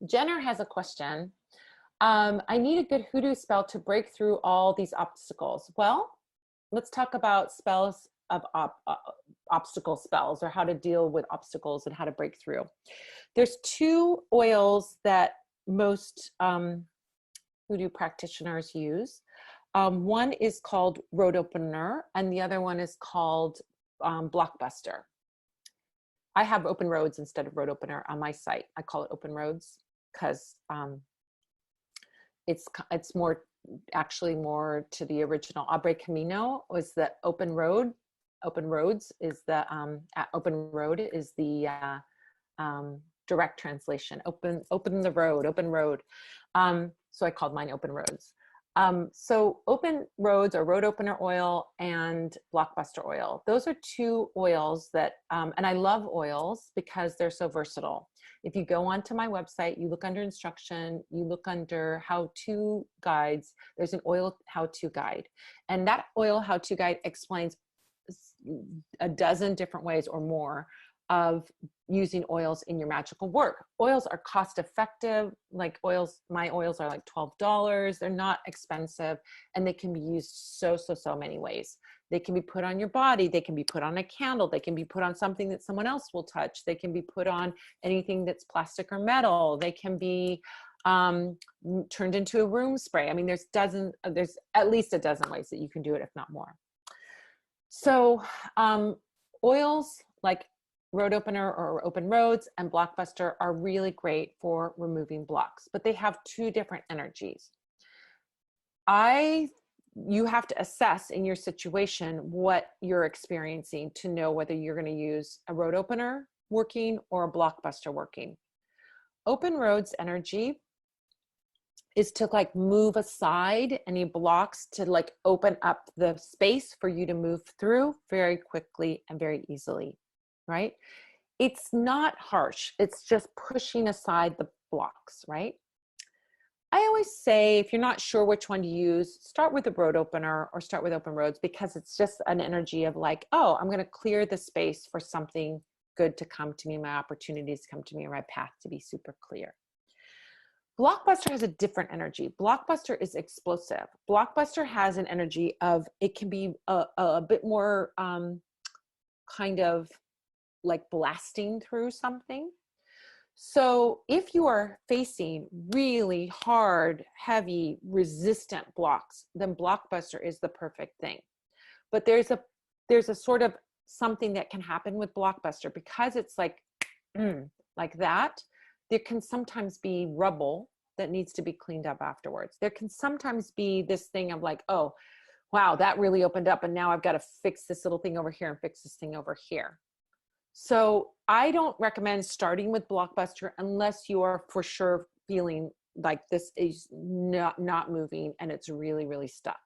Jenner has a question. I need a good hoodoo spell to break through all these obstacles. Well, let's talk about spells of obstacle spells, or how to deal with obstacles and how to break through. There's two oils that most hoodoo practitioners use. One is called Road Opener, and the other one is called Blockbuster. I have Open Roads instead of Road Opener on my site. I call it Open Roads because it's more, actually more to the original. Abre Camino was the Open Road. Open Roads is the Open Road is the direct translation. Open the road, Open Road. So I called mine Open Roads. So Open Roads, or Road Opener oil, and Blockbuster oil. Those are two oils that, and I love oils because they're so versatile. If you go onto my website, you look under instruction, you look under how-to guides, there's an oil how-to guide. And that oil how-to guide explains a dozen different ways or more of using oils in your magical work. Oils are cost effective. Like oils, my oils are like $12. They're not expensive, and they can be used so many ways. They can be put on your body. They can be put on a candle. They can be put on something that someone else will touch. They can be put on anything that's plastic or metal. They can be turned into a room spray. I mean, there's at least a dozen ways that you can do it, if not more. So oils like Road Opener or Open Roads and Blockbuster are really great for removing blocks, but they have two different energies. You have to assess in your situation what you're experiencing to know whether you're going to use a Road Opener working or a Blockbuster working. Open Roads energy is to like move aside any blocks, to like open up the space for you to move through very quickly and very easily, right? It's not harsh. It's just pushing aside the blocks, right? I always say, if you're not sure which one to use, start with the Road Opener or start with Open Roads, because it's just an energy of like, oh, I'm going to clear the space for something good to come to me, my opportunities to come to me, or my path to be super clear. Blockbuster has a different energy. Blockbuster is explosive. Blockbuster has an energy of, it can be a bit more kind of like blasting through something. So if you are facing really hard, heavy, resistant blocks, then Blockbuster is the perfect thing. But there's a sort of something that can happen with Blockbuster, because it's like that. There can sometimes be rubble that needs to be cleaned up afterwards. There can sometimes be this thing of like, oh, wow, that really opened up, and now I've got to fix this little thing over here and fix this thing over here. So I don't recommend starting with Blockbuster unless you are for sure feeling like this is not moving and it's really stuck.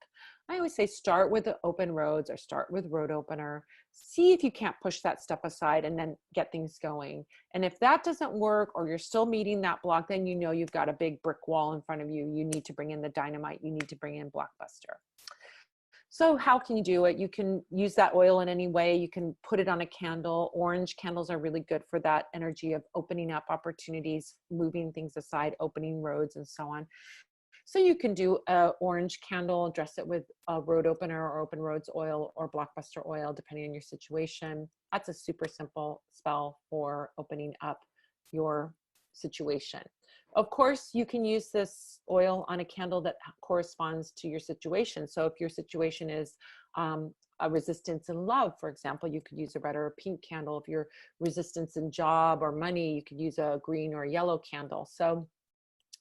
I always say start with the Open Roads or start with Road Opener. See if you can't push that stuff aside and then get things going. And if that doesn't work, or you're still meeting that block, then you know you've got a big brick wall in front of you. You need to bring in the dynamite. You need to bring in Blockbuster. So how can you do it? You can use that oil in any way. You can put it on a candle. Orange candles are really good for that energy of opening up opportunities, moving things aside, opening roads, and so on. So you can do an orange candle, dress it with a Road Opener or Open Roads oil or Blockbuster oil, depending on your situation. That's a super simple spell for opening up your situation. Of course, you can use this oil on a candle that corresponds to your situation. So if your situation is a resistance in love, for example, you could use a red or a pink candle. If your resistance in job or money, you could use a green or a yellow candle. So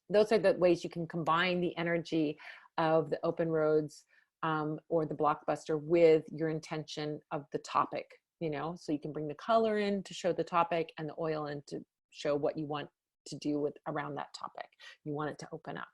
those are the ways you can combine the energy of the Open Roads or the Blockbuster with your intention of the topic, you know, so you can bring the color in to show the topic and the oil in to show what you want to do with around that topic. You want it to open up.